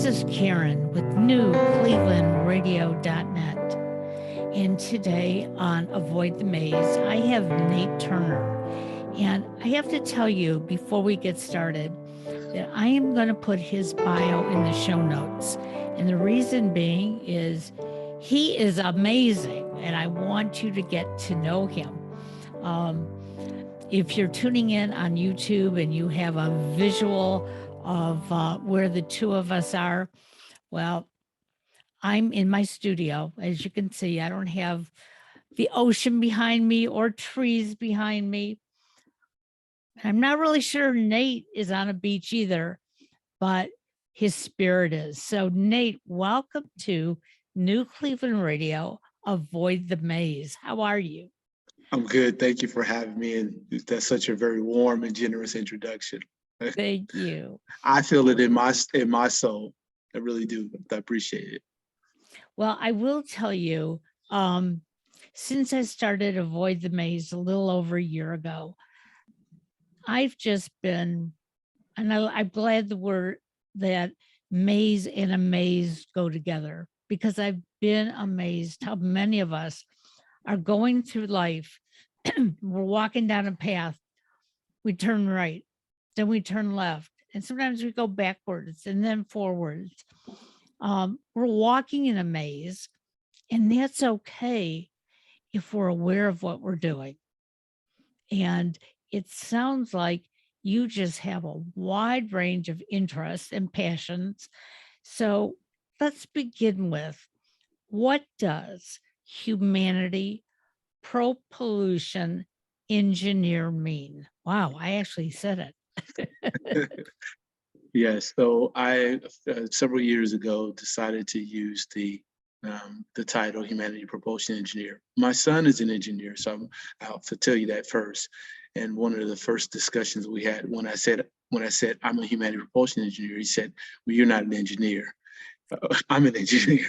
This is Karen with NewClevelandRadio.net. And today on Avoid the Maze, I have Nate Turner. And I have to tell you before we get started that I am going to put his bio in the show notes. And the reason being is he is amazing, and I want you to get to know him. If you're tuning in on YouTube and you have a visual of where the two of us are, well, I'm in my studio. As you can see, I don't have the ocean behind me or trees behind me. I'm not really sure Nate is on a beach either, but his spirit is. So Nate, welcome to New Cleveland Radio, Avoid the Maze. How are you? I'm good. Thank you for having me. And that's such a very warm and generous introduction. Thank you. I feel it in my soul. I really do. I appreciate it. Well, I will tell you, since I started Avoid the Maze a little over a year ago, I've just been, and I'm glad the word that maze and amaze go together, because I've been amazed how many of us are going through life. We're walking down a path, we turn right, then we turn left, and sometimes we go backwards and then forwards. We're walking in a maze, and that's okay if we're aware of what we're doing. And it sounds like you just have a wide range of interests and passions. So let's begin with, what does humanity propulsion engineer mean? Wow, I actually said it. Yes. So I, several years ago, decided to use the title Humanity Propulsion Engineer. My son is an engineer, so I'll tell you that first. And one of the first discussions we had, when I said I'm a humanity propulsion engineer, he said, "Well, you're not an engineer." I'm an engineer.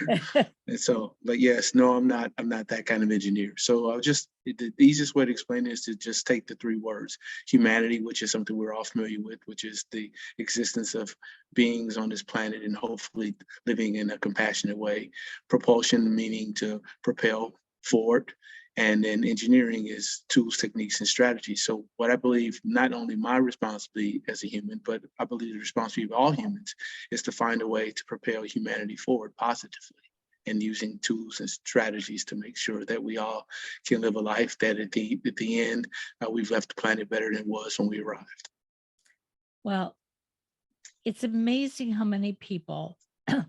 And so, but yes, no, I'm not that kind of engineer. So the easiest way to explain it is to just take the three words: humanity, which is something we're all familiar with, which is the existence of beings on this planet and hopefully living in a compassionate way. Propulsion, meaning to propel forward. And then engineering is tools, techniques, and strategies. So what I believe, not only my responsibility as a human, but I believe the responsibility of all humans is to find a way to propel humanity forward positively, and using tools and strategies to make sure that we all can live a life that at the end, we've left the planet better than it was when we arrived. Well, it's amazing how many people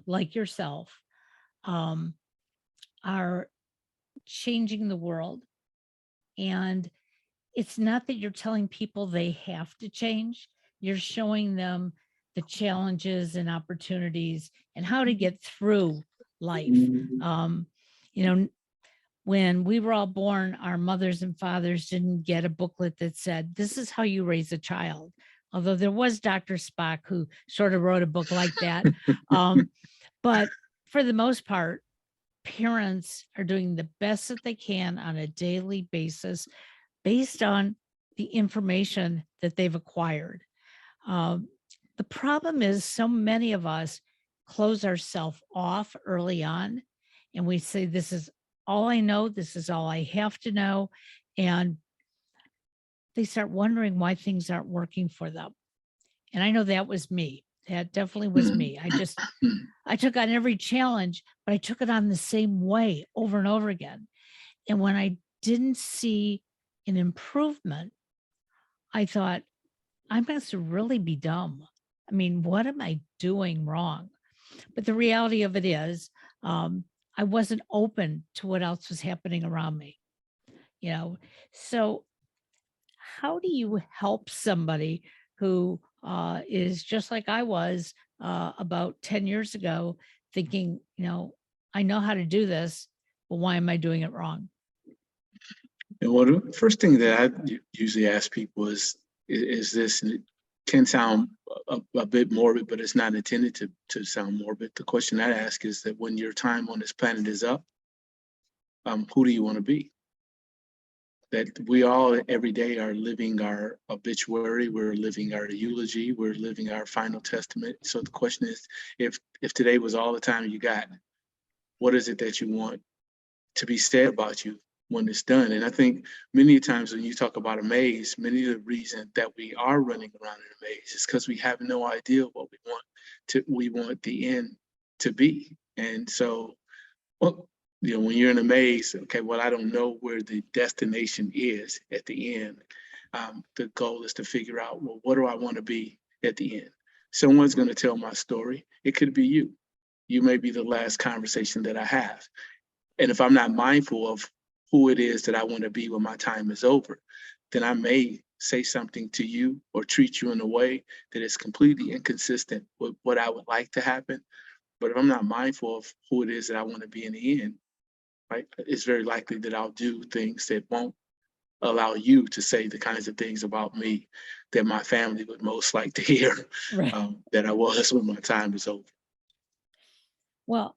like yourself are changing the world. And it's not that you're telling people they have to change, you're showing them the challenges and opportunities and how to get through life. When we were all born, our mothers and fathers didn't get a booklet that said, "This is how you raise a child." Although there was Dr. Spock who sort of wrote a book like that. But for the most part, parents are doing the best that they can on a daily basis based on the information that they've acquired. The problem is so many of us close ourselves off early on, and we say, this is all I know, this is all I have to know. And they start wondering why things aren't working for them. And I know that was me. That definitely was me. I took on every challenge, but I took it on the same way over and over again. And when I didn't see an improvement, I thought, I must really be dumb. I mean, what am I doing wrong? But the reality of it is, I wasn't open to what else was happening around me. So how do you help somebody who is just like I was about 10 years ago, thinking, I know how to do this, but why am I doing it wrong? And the first thing that I usually ask people is this, and it can sound a bit morbid, but it's not intended to sound morbid. The question I ask is that when your time on this planet is up, who do you want to be? that we all every day are living our obituary, we're living our eulogy, we're living our final testament. So the question is, if today was all the time you got, what is it that you want to be said about you when it's done? And I think many times when you talk about a maze, many of the reasons that we are running around in a maze is because we have no idea what we want the end to be. And so, well, when you're in a maze, okay, well, I don't know where the destination is at the end. The goal is to figure out, well, what do I want to be at the end? Someone's going to tell my story. It could be you. You may be the last conversation that I have. And if I'm not mindful of who it is that I want to be when my time is over, then I may say something to you or treat you in a way that is completely inconsistent with what I would like to happen. But if I'm not mindful of who it is that I want to be in the end, right, it's very likely that I'll do things that won't allow you to say the kinds of things about me that my family would most like to hear, Right. that I was when my time is over. Well,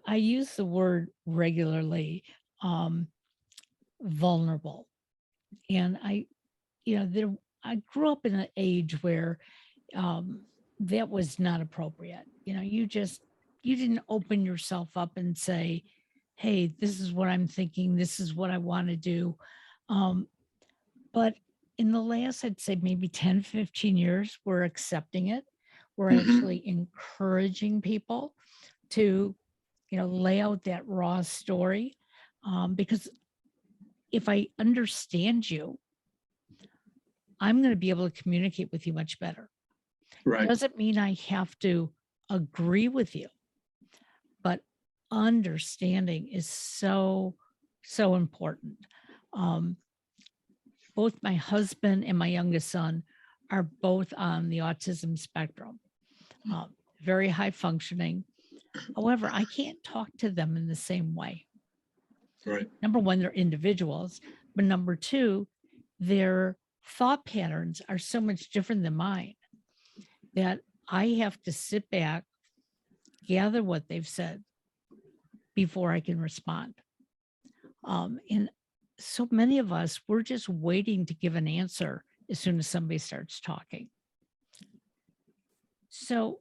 I use the word regularly, vulnerable. And I grew up in an age where that was not appropriate. You didn't open yourself up and say, hey, this is what I'm thinking. This is what I want to do. But in the last, I'd say maybe 10, 15 years, we're accepting it. We're actually encouraging people to, lay out that raw story. Because if I understand you, I'm going to be able to communicate with you much better. Right. Doesn't mean I have to agree with you, but understanding is so, so important. Both my husband and my youngest son are both on the autism spectrum, very high functioning. However, I can't talk to them in the same way. Right. Number one, they're individuals, but number two, their thought patterns are so much different than mine that I have to sit back, gather what they've said before I can respond. And so many of us, we're just waiting to give an answer as soon as somebody starts talking. So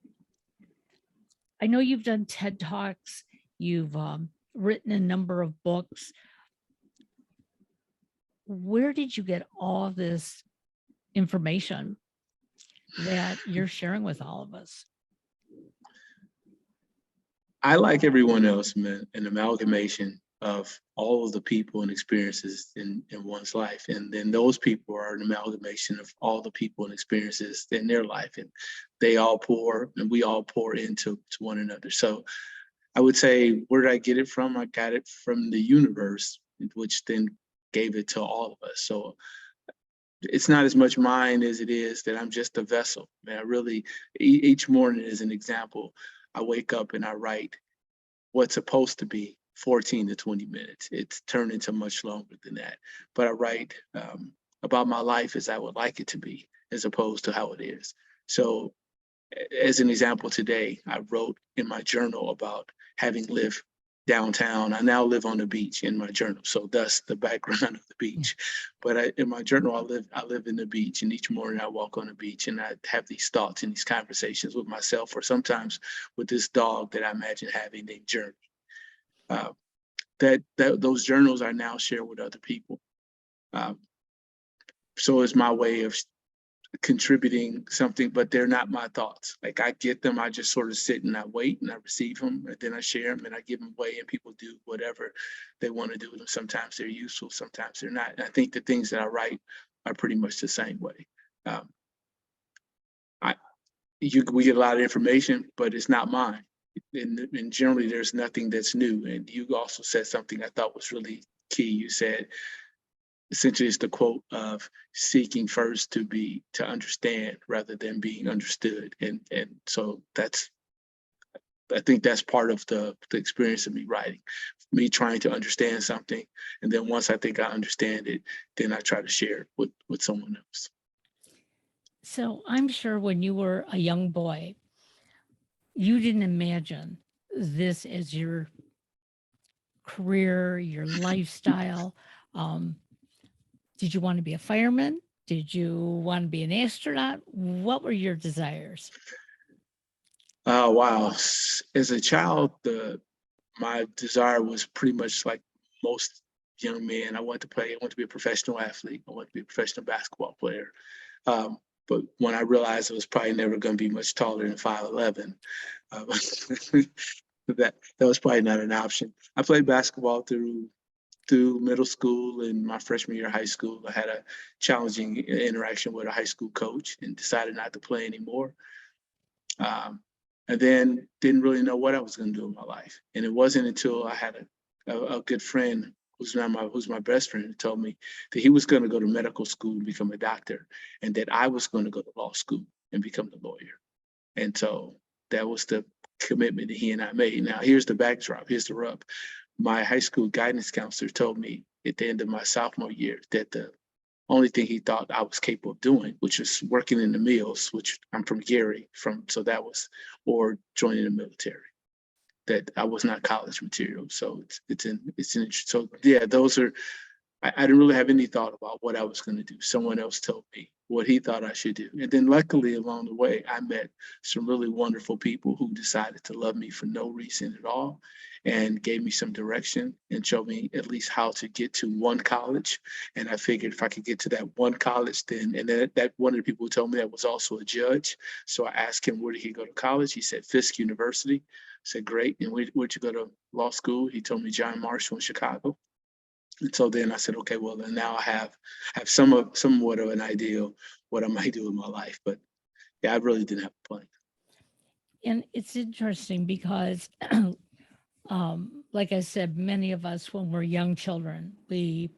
I know you've done TED Talks, you've written a number of books. Where did you get all this information that you're sharing with all of us? I, like everyone else, man, an amalgamation of all of the people and experiences in one's life. And then those people are an amalgamation of all the people and experiences in their life. And they all pour, and we all pour into one another. So I would say, where did I get it from? I got it from the universe, which then gave it to all of us. So it's not as much mine as it is that I'm just a vessel. Man, I really, each morning is an example. I wake up and I write what's supposed to be 14 to 20 minutes. It's turned into much longer than that. But I write about my life as I would like it to be, as opposed to how it is. So as an example today, I wrote in my journal about having lived downtown. I now live on the beach in my journal. So thus the background of the beach. But in my journal, I live in the beach, and each morning I walk on the beach and I have these thoughts and these conversations with myself, or sometimes with this dog that I imagine having named Journey. Those journals are now shared with other people. So it's my way of contributing something, but they're not my thoughts. Like, I get them, I just sort of sit and I wait and I receive them, and then I share them and I give them away, and people do whatever they want to do with them. Sometimes they're useful, sometimes they're not. And I think the things that I write are pretty much the same way. We get a lot of information, but it's not mine. And generally there's nothing that's new. And you also said something I thought was really key. You said, essentially, it's the quote of seeking first to understand rather than being understood. And so I think that's part of the experience of me writing, me trying to understand something. And then once I think I understand it, then I try to share it with someone else. So I'm sure when you were a young boy, you didn't imagine this as your career, your lifestyle. Did you want to be a fireman? Did you want to be an astronaut? What were your desires? Oh, wow. As a child, my desire was pretty much like most young men. I wanted to be a professional athlete. I wanted to be a professional basketball player. But when I realized I was probably never going to be much taller than 5'11", that was probably not an option. I played basketball through middle school and my freshman year of high school. I had a challenging interaction with a high school coach and decided not to play anymore. And then didn't really know what I was going to do in my life. And it wasn't until I had a good friend who's my best friend, who told me that he was going to go to medical school and become a doctor, and that I was going to go to law school and become a lawyer. And so that was the commitment that he and I made. Now, here's the backdrop. Here's the rub. My high school guidance counselor told me at the end of my sophomore year that the only thing he thought I was capable of doing, which was working in the mills, which I'm from Gary, or joining the military. That I was not college material. So so yeah, those are. I didn't really have any thought about what I was going to do. Someone else told me what he thought I should do. And then luckily along the way, I met some really wonderful people who decided to love me for no reason at all and gave me some direction and showed me at least how to get to one college. And I figured if I could get to that one college, then that one of the people who told me that was also a judge. So I asked him, where did he go to college? He said, Fisk University. I said, great. And where'd you go to law school? He told me John Marshall in Chicago. And so then I said, okay, well, then now I have somewhat of an idea of what I might do in my life. But yeah, I really didn't have a plan. And it's interesting because, like I said, many of us, when we're young children, we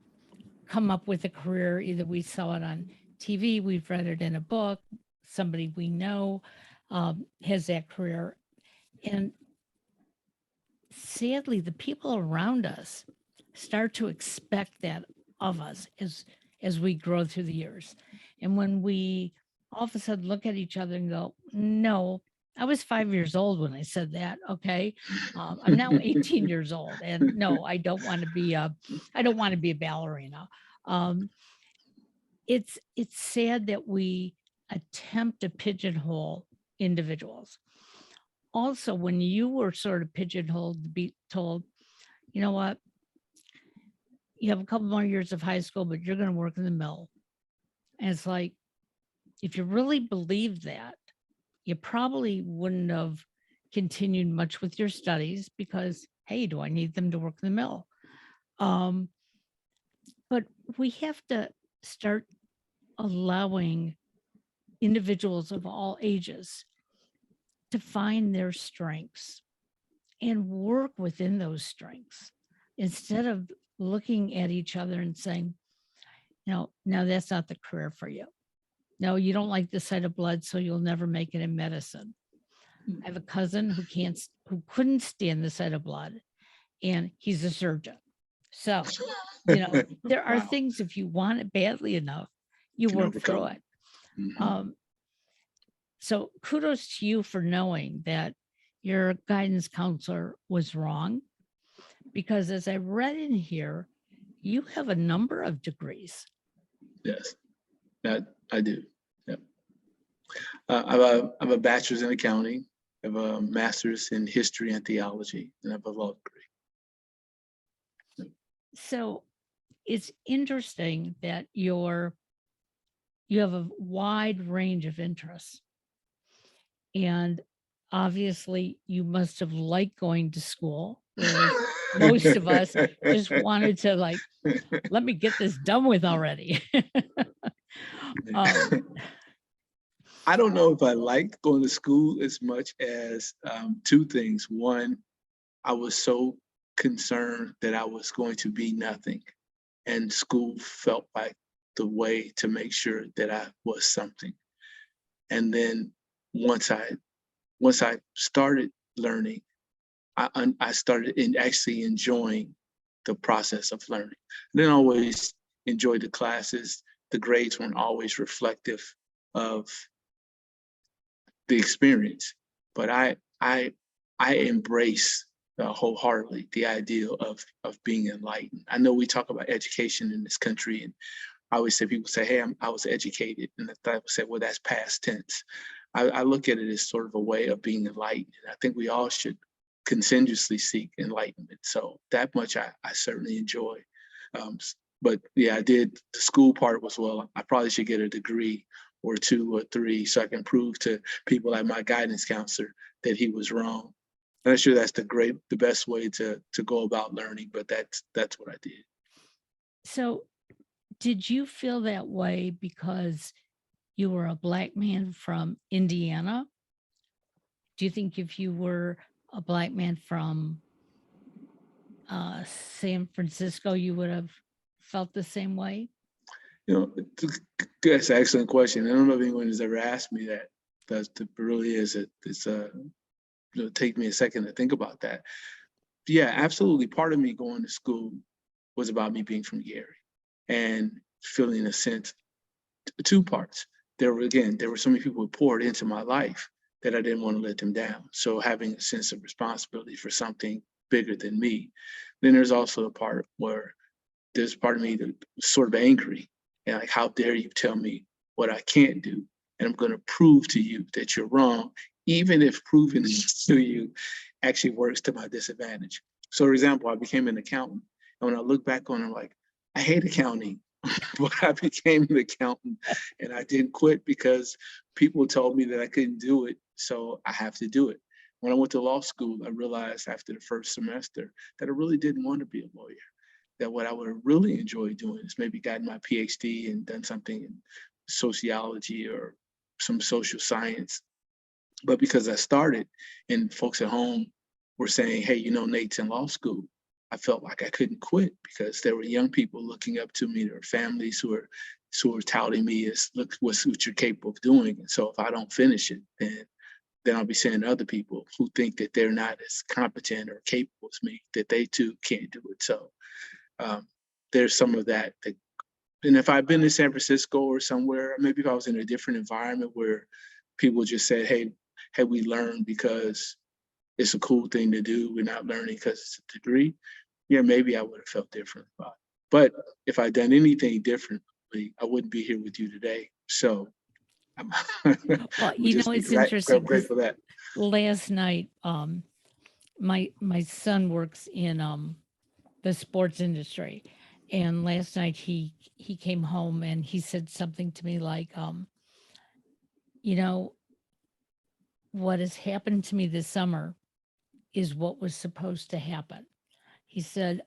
come up with a career. Either we saw it on TV, we've read it in a book, somebody we know has that career. And sadly, the people around us start to expect that of us as we grow through the years. And when we all of a sudden look at each other and go, no, I was 5 years old when I said that. Okay. I'm now 18 years old. And no, I don't want to be a ballerina. It's sad that we attempt to pigeonhole individuals. Also, when you were sort of pigeonholed to be told, you know what, you have a couple more years of high school, but you're going to work in the mill. And it's like, if you really believed that, you probably wouldn't have continued much with your studies because, hey, do I need them to work in the mill? But we have to start allowing individuals of all ages to find their strengths and work within those strengths instead of looking at each other and saying, no, that's not the career for you. No, you don't like the sight of blood, so you'll never make it in medicine. I have a cousin who couldn't stand the sight of blood, and he's a surgeon. So, there are Wow. things, if you want it badly enough, you work through it. Mm-hmm. So kudos to you for knowing that your guidance counselor was wrong, because as I read in here, you have a number of degrees. Yes, that I do. Yep. I have a bachelor's in accounting, I have a master's in history and theology, and I have a law degree. So it's interesting that you have a wide range of interests. And obviously you must have liked going to school, whereas most of us just wanted to let me get this done with already. I don't know if I liked going to school as much as two things. One, I was so concerned that I was going to be nothing, and school felt like the way to make sure that I was something. And then once I started learning, I started actually enjoying the process of learning. I didn't always enjoy the classes. The grades weren't always reflective of the experience, but I embrace wholeheartedly the idea of being enlightened. I know we talk about education in this country, and I always say, people say, hey, I was educated. And I would say, well, that's past tense. I look at it as sort of a way of being enlightened. And I think we all should continuously seek enlightenment. So that much I certainly enjoy. But yeah, I did the school part was, well, I probably should get a degree or 2 or 3 so I can prove to people like my guidance counselor that he was wrong. I'm not sure that's the best way to go about learning, but that's what I did. So did you feel that way because you were a Black man from Indiana? Do you think if you were a Black man from San Francisco, you would have felt the same way? You know, that's an excellent question. I don't know if anyone has ever asked me that. That really is it'll take me a second to think about that. Yeah, absolutely. Part of me going to school was about me being from Gary and feeling a sense, 2 parts. There were so many people who poured into my life that I didn't want to let them down. So having a sense of responsibility for something bigger than me. Then there's also a part where there's part of me that was sort of angry and like, how dare you tell me what I can't do? And I'm going to prove to you that you're wrong, even if proving to you actually works to my disadvantage. So, for example, I became an accountant. And when I look back on it, I'm like, I hate accounting, but I became an accountant and I didn't quit because people told me that I couldn't do it. So I have to do it. When I went to law school, I realized after the first semester that I really didn't want to be a lawyer, that what I would have really enjoyed doing is maybe gotten my PhD and done something in sociology or some social science. But because I started and folks at home were saying, hey, you know, Nate's in law school, I felt like I couldn't quit because there were young people looking up to me. There were families who were touting me as, look, what you're capable of doing. And so if I don't finish it, then I'll be saying to other people who think that they're not as competent or capable as me, that they too can't do it. So there's some of that. And if I've been in San Francisco or somewhere, maybe if I was in a different environment where people just said, hey, we learned because it's a cool thing to do. We're not learning because it's a degree. Yeah, maybe I would have felt different about it. But if I'd done anything differently, I wouldn't be here with you today. So well, you know, it's interesting. Great for that. Last night, my son works in the sports industry, and last night he came home and he said something to me like, you know, what has happened to me this summer is what was supposed to happen. He said,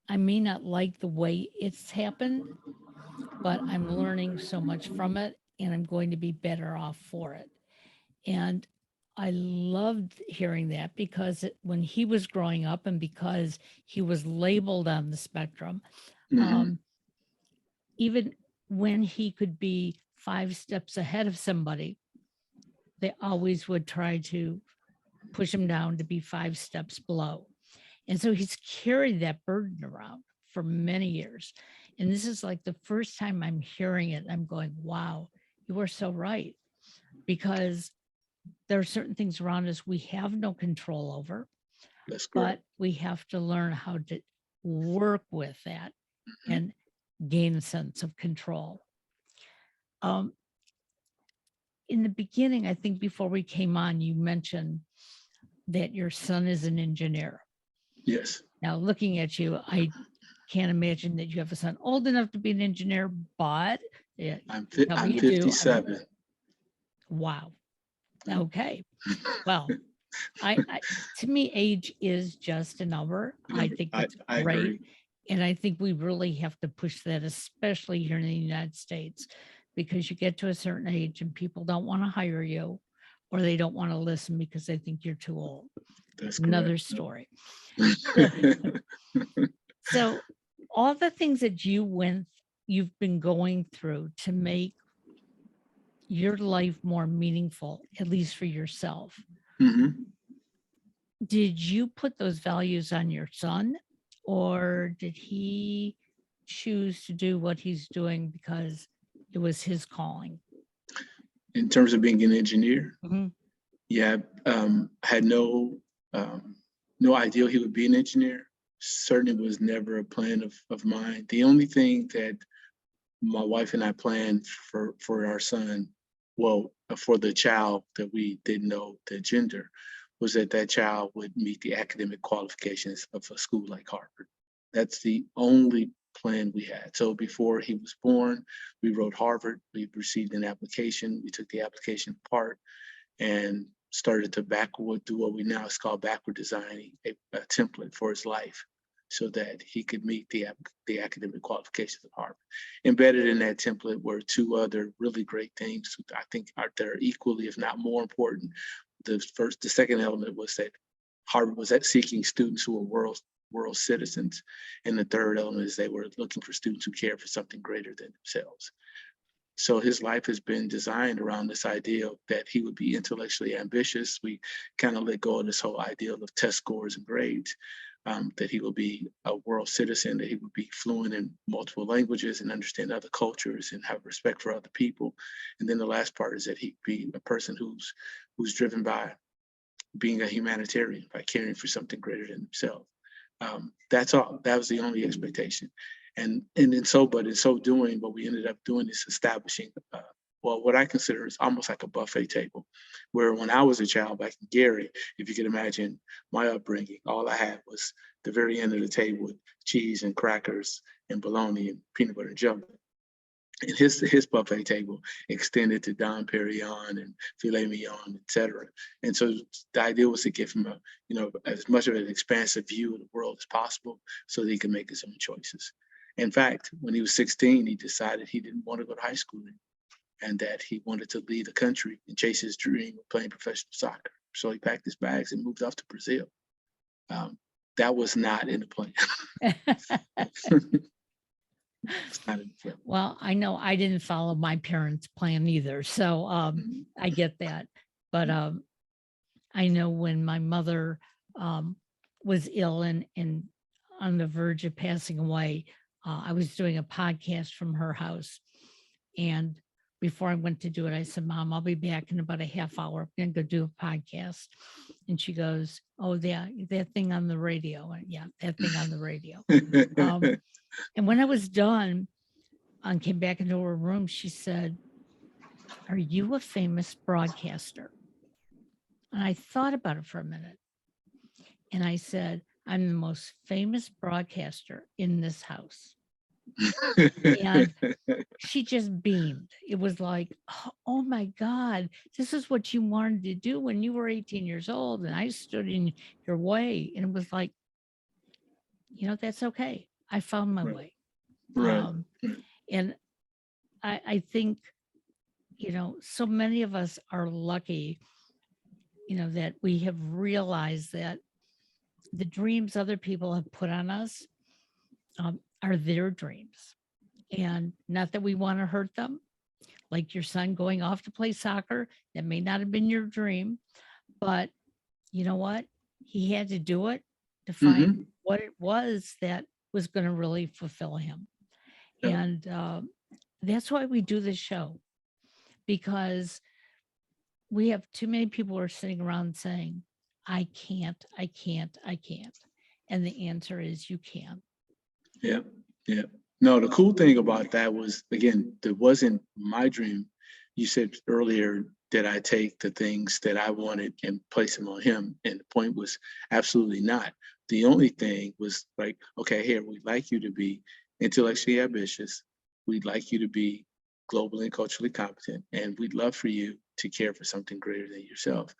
I may not like the way it's happened, but I'm learning so much from it and I'm going to be better off for it. And I loved hearing that because when he was growing up and because he was labeled on the spectrum, even when he could be 5 steps ahead of somebody, they always would try to push him down to be 5 steps below. And so he's carried that burden around for many years. And this is like the first time I'm hearing it. I'm going, wow, you are so right. Because there are certain things around us we have no control over. That's correct. But we have to learn how to work with that and gain a sense of control. In the beginning, I think before we came on, you mentioned that your son is an engineer. Yes. Now, looking at you, I can't imagine that you have a son old enough to be an engineer, but I'm 57. Wow. Okay. Well, I to me, age is just a number. I think it's I great. agree. And I think we really have to push that, especially here in the United States, because you get to a certain age and people don't want to hire you or they don't want to listen because they think you're too old. That's another correct. Story. So all the things that you've been going through to make your life more meaningful, at least for yourself. Did you put those values on your son, or did he choose to do what he's doing because it was his calling? In terms of being an engineer, yeah, I had no idea he would be an engineer. Certainly was never a plan of mine. The only thing that my wife and I planned for our son, well, for the child that we didn't know the gender, was that child would meet the academic qualifications of a school like Harvard. That's the only plan we had. So before he was born, we wrote Harvard. We received an application. We took the application apart and started to do what we now is called backward designing a template for his life, so that he could meet the academic qualifications of Harvard. Embedded in that template were two other really great things I think they're equally, if not more important. The second element was that Harvard was seeking students who were world citizens. And the third element is they were looking for students who care for something greater than themselves. So his life has been designed around this idea that he would be intellectually ambitious. We kind of let go of this whole ideal of test scores and grades, that he will be a world citizen, that he would be fluent in multiple languages and understand other cultures and have respect for other people. And then the last part is that he'd be a person who's driven by being a humanitarian, by caring for something greater than himself. That's all. That was the only expectation. And in so doing, what we ended up doing is establishing, what I consider is almost like a buffet table, where when I was a child back in Gary, if you could imagine my upbringing, all I had was the very end of the table with cheese and crackers and bologna and peanut butter and jelly. And his buffet table extended to Dom Perignon and filet mignon, et cetera. And so the idea was to give him as much of an expansive view of the world as possible, so that he could make his own choices. In fact, when he was 16, he decided he didn't want to go to high school anymore, and that he wanted to leave the country and chase his dream of playing professional soccer. So he packed his bags and moved off to Brazil. That was not in the plan. Well, I know I didn't follow my parents' plan either, so I get that. But I know when my mother was ill and on the verge of passing away, I was doing a podcast from her house. And before I went to do it, I said, "Mom, I'll be back in about a half hour. I'm going to go do a podcast." And she goes, "Oh, yeah, that thing on the radio." And yeah, that thing on the radio. And when I was done and came back into her room, she said, "Are you a famous broadcaster?" And I thought about it for a minute. And I said, "I'm the most famous broadcaster in this house." And she just beamed. It was like, oh my God, this is what you wanted to do when you were 18 years old. And I stood in your way. And it was like, that's okay. I found my way. Right. And I think, so many of us are lucky, that we have realized that the dreams other people have put on us are their dreams. And not that we want to hurt them, like your son going off to play soccer. That may not have been your dream, but you know what? He had to do it to find what it was that was going to really fulfill him. Yeah. And that's why we do this show, because we have too many people who are sitting around saying, I can't. And the answer is you can. Yeah. Yeah. No, the cool thing about that was, again, that wasn't my dream. You said earlier that I take the things that I wanted and place them on him. And the point was absolutely not. The only thing was like, okay, here, we'd like you to be intellectually ambitious. We'd like you to be globally and culturally competent. And we'd love for you to care for something greater than yourself.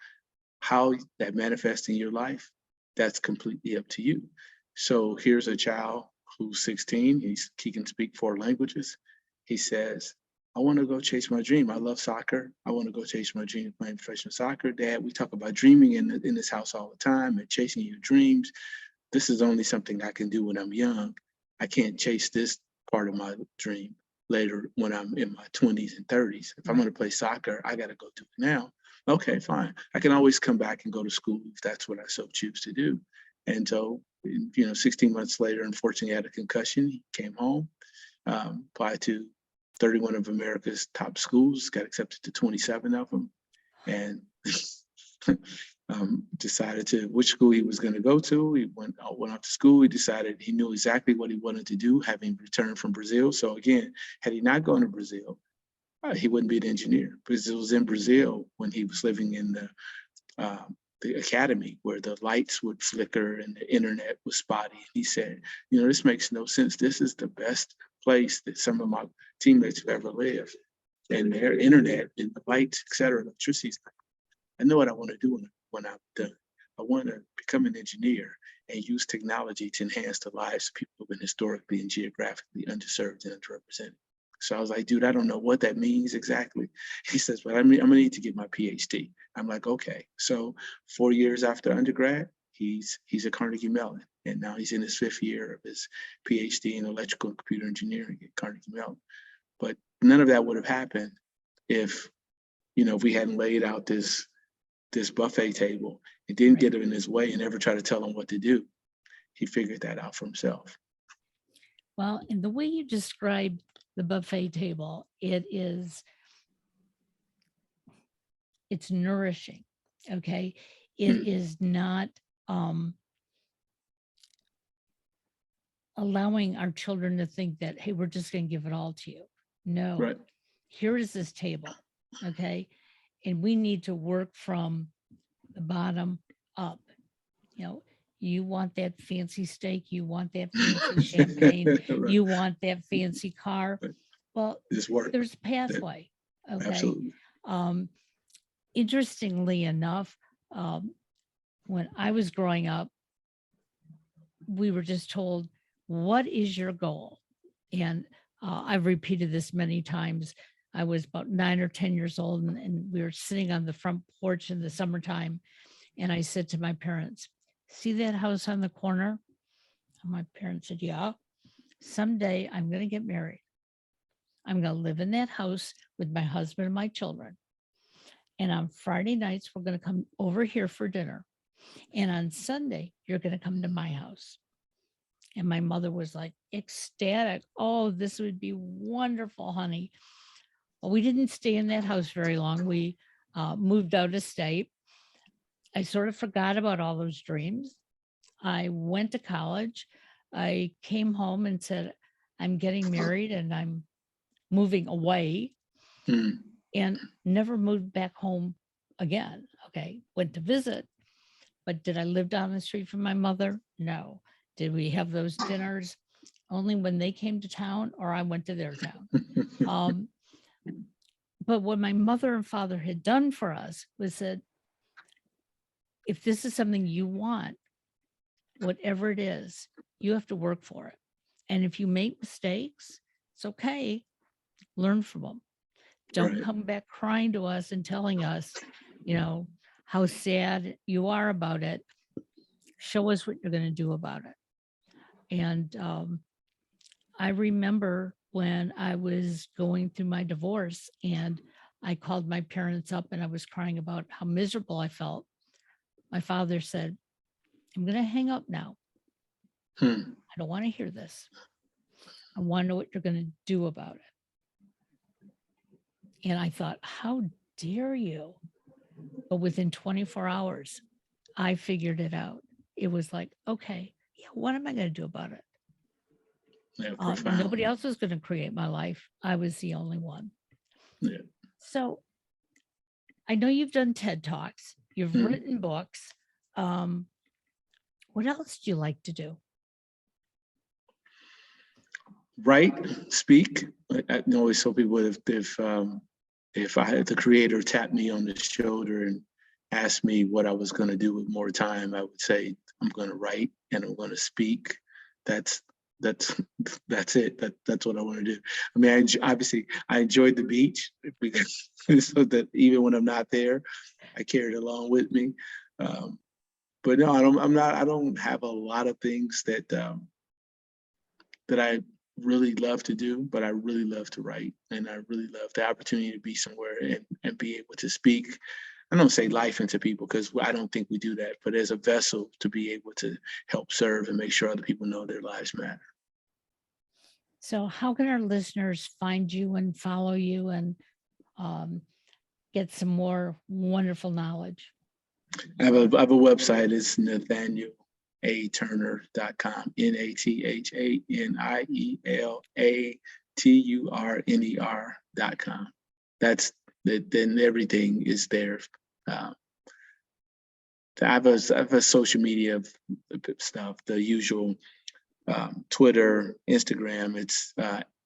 How that manifests in your life, that's completely up to you. So here's a child who's 16. He can speak 4 languages. He says, I want to go chase my dream. I love soccer. I want to go chase my dream of playing professional soccer. Dad, we talk about dreaming in this house all the time and chasing your dreams. This is only something I can do when I'm young. I can't chase this part of my dream later when I'm in my 20s and 30s. If I'm going to play soccer, I got to go do it now. Okay, fine. I can always come back and go to school if that's what I so choose to do. And so, 16 months later, unfortunately, he had a concussion. He came home, applied to 31 of America's top schools, got accepted to 27 of them. And decided to which school he was going to go to. He went off to school. He decided he knew exactly what he wanted to do, having returned from Brazil. So again, had he not gone to Brazil, he wouldn't be an engineer, because it was in Brazil when he was living in the academy where the lights would flicker and the internet was spotty. He said, this makes no sense. This is the best place that some of my teammates have ever lived. And their internet and the lights, et cetera, electricity. I know what I want to do when I'm done. I want to become an engineer and use technology to enhance the lives of people who've been historically and geographically underserved and underrepresented. So I was like, dude, I don't know what that means exactly. He says, but I'm gonna need to get my PhD. I'm like, okay. So 4 years after undergrad, he's at Carnegie Mellon, and now he's in his 5th year of his PhD in electrical and computer engineering at Carnegie Mellon. But none of that would have happened if we hadn't laid out this buffet table and didn't get him in his way and never try to tell him what to do. He figured that out for himself. Well, and the way you describe the buffet table, it's nourishing. Okay. It is not allowing our children to think that, hey, we're just going to give it all to you. No, right. Here is this table. Okay. And we need to work from the bottom up. You want that fancy steak, you want that fancy champagne, right. You want that fancy car. Well, there's a pathway. Okay. Absolutely. Interestingly enough, when I was growing up, we were just told, what is your goal? And I've repeated this many times. I was about 9 or 10 years old, and we were sitting on the front porch in the summertime. And I said to my parents, see that house on the corner? And my parents said, yeah. Someday I'm going to get married. I'm going to live in that house with my husband and my children. And on Friday nights, we're going to come over here for dinner. And on Sunday, you're going to come to my house. And my mother was like ecstatic. Oh, this would be wonderful, honey. Well, we didn't stay in that house very long. We moved out of state. I sort of forgot about all those dreams. I went to college. I came home and said, I'm getting married and I'm moving away, and never moved back home again. Okay. Went to visit, but did I live down the street from my mother? No. Did we have those dinners only when they came to town or I went to their town? But what my mother and father had done for us was said, if this is something you want, whatever it is, you have to work for it. And if you make mistakes, it's okay. Learn from them. Don't come back crying to us and telling us, how sad you are about it. Show us what you're going to do about it. And I remember when I was going through my divorce and I called my parents up and I was crying about how miserable I felt. My father said, I'm going to hang up now. I don't want to hear this. I want to know what you're going to do about it. And I thought, how dare you? But within 24 hours, I figured it out. It was like, okay, what am I going to do about it? Nobody else was going to create my life. I was the only one. Yeah. So I know you've done TED Talks. You've written books. What else do you like to do? Write, speak. I always tell people if I had the creator tap me on the shoulder and ask me what I was going to do with more time, I would say I'm going to write and I'm going to speak. That's it. That's what I want to do. I mean, I enjoyed the beach because so that even when I'm not there, I carry it along with me. But no, I don't have a lot of things that I really love to do, but I really love to write, and I really love the opportunity to be somewhere and be able to speak. I don't say life into people because I don't think we do that, but as a vessel to be able to help serve and make sure other people know their lives matter. So how can our listeners find you and follow you and get some more wonderful knowledge? I have a website. It's NathanielATurner.com. NathanielATurner.com. That's then everything is there. I have a social media stuff, the usual Twitter, Instagram. It's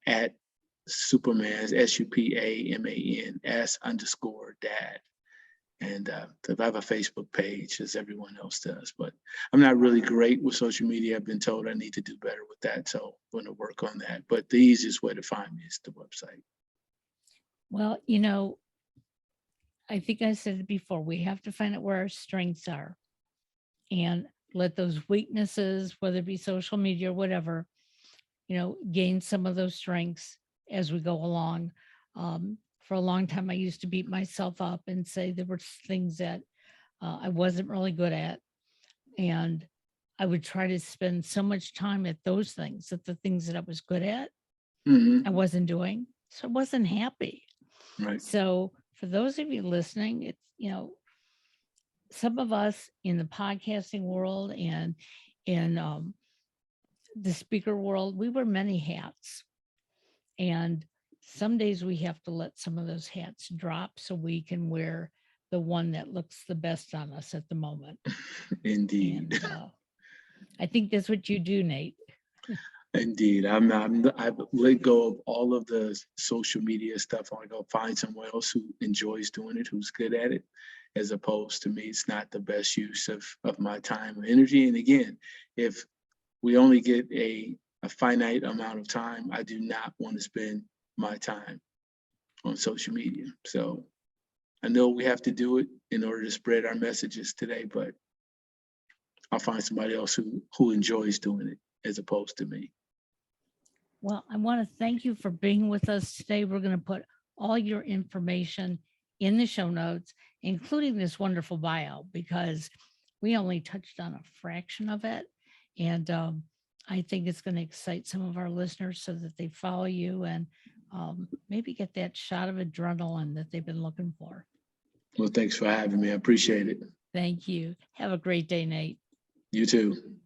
at Supaman, SUPAMAN_dad. And I have a Facebook page, as everyone else does, but I'm not really great with social media. I've been told I need to do better with that, so I'm going to work on that. But the easiest way to find me is the website. Well, I think I said it before, we have to find out where our strengths are and let those weaknesses, whether it be social media or whatever, gain some of those strengths as we go along. For a long time, I used to beat myself up and say there were things that I wasn't really good at. And I would try to spend so much time at those things, that the things that I was good at, I wasn't doing. So I wasn't happy. Right. So for those of you listening, it's, some of us in the podcasting world and in the speaker world, we wear many hats. And some days we have to let some of those hats drop so we can wear the one that looks the best on us at the moment. Indeed. And, I think that's what you do, Nate. Indeed. I've let go of all of the social media stuff. I want to go find someone else who enjoys doing it, who's good at it, as opposed to me. It's not the best use of my time or energy. And again, if we only get a finite amount of time, I do not want to spend my time on social media. So I know we have to do it in order to spread our messages today, but I'll find somebody else who enjoys doing it as opposed to me. Well, I want to thank you for being with us today. We're going to put all your information in the show notes, including this wonderful bio, because we only touched on a fraction of it. And I think it's going to excite some of our listeners so that they follow you and maybe get that shot of adrenaline that they've been looking for. Well, thanks for having me. I appreciate it. Thank you. Have a great day, Nate. You too.